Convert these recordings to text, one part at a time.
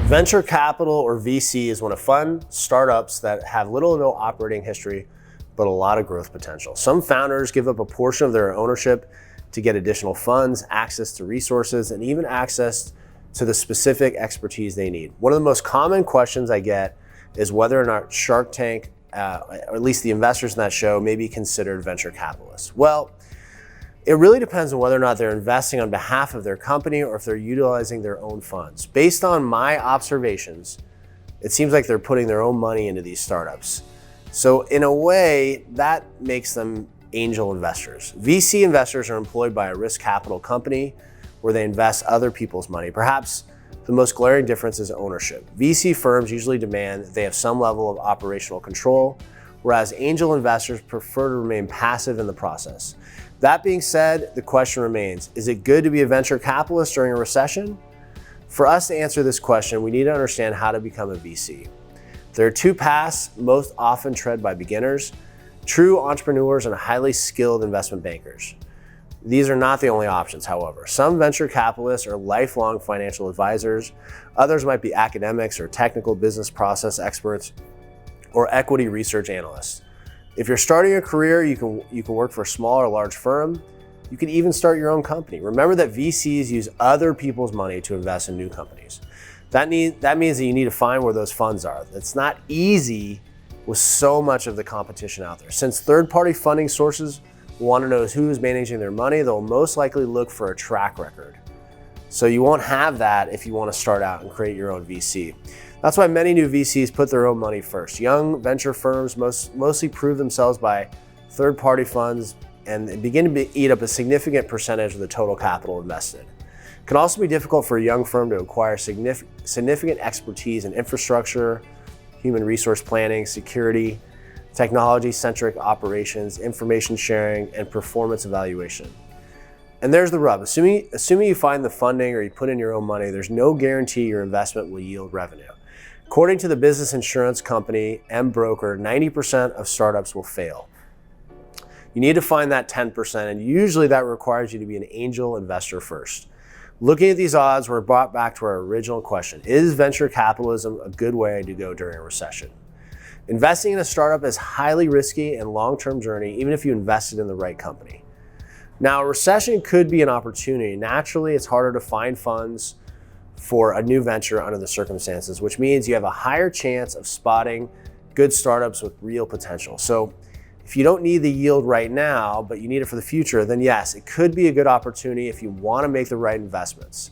Venture capital, or VC, is one of fun startups that have little or no operating history, but a lot of growth potential. Some founders give up a portion of their ownership to get additional funds, access to resources, and even access to the specific expertise they need. One of the most common questions I get is whether or not Shark Tank, or at least the investors in that show, may be considered venture capitalists. Well, it really depends on whether or not they're investing on behalf of their company or if they're utilizing their own funds. Based on my observations, it seems like they're putting their own money into these startups. So in a way, that makes them angel investors. VC investors are employed by a risk capital company where they invest other people's money. Perhaps the most glaring difference is ownership. VC firms usually demand that they have some level of operational control, whereas angel investors prefer to remain passive in the process. That being said, the question remains, is it good to be a venture capitalist during a recession? For us to answer this question, we need to understand how to become a VC. There are two paths most often tread by beginners: true entrepreneurs and highly skilled investment bankers. These are not the only options, however. Some venture capitalists are lifelong financial advisors. Others might be academics or technical business process experts or equity research analysts. If you're starting a career, you can work for a small or large firm. You can even start your own company. Remember that VCs use other people's money to invest in new companies. That means that you need to find where those funds are. It's not easy with so much of the competition out there. Since third-party funding sources want to know who's managing their money, they'll most likely look for a track record. So you won't have that if you want to start out and create your own VC. That's why many new VCs put their own money first. Young venture firms mostly prove themselves by third-party funds and begin to eat up a significant percentage of the total capital invested. It can also be difficult for a young firm to acquire significant expertise in infrastructure, human resource planning, security, technology-centric operations, information sharing, and performance evaluation. And there's the rub. Assuming you find the funding or you put in your own money, there's no guarantee your investment will yield revenue. According to the business insurance company Broker, 90% of startups will fail. You need to find that 10%, and usually that requires you to be an angel investor first. Looking at these odds, we're brought back to our original question: is venture capitalism a good way to go during a recession? Investing in a startup is highly risky and long-term journey, even if you invested in the right company. Now, a recession could be an opportunity. Naturally, it's harder to find funds for a new venture under the circumstances, which means you have a higher chance of spotting good startups with real potential. So if you don't need the yield right now, but you need it for the future, then yes, it could be a good opportunity if you want to make the right investments.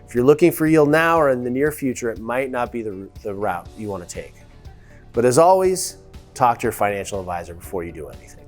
If you're looking for yield now or in the near future, it might not be the route you want to take. But as always, talk to your financial advisor before you do anything.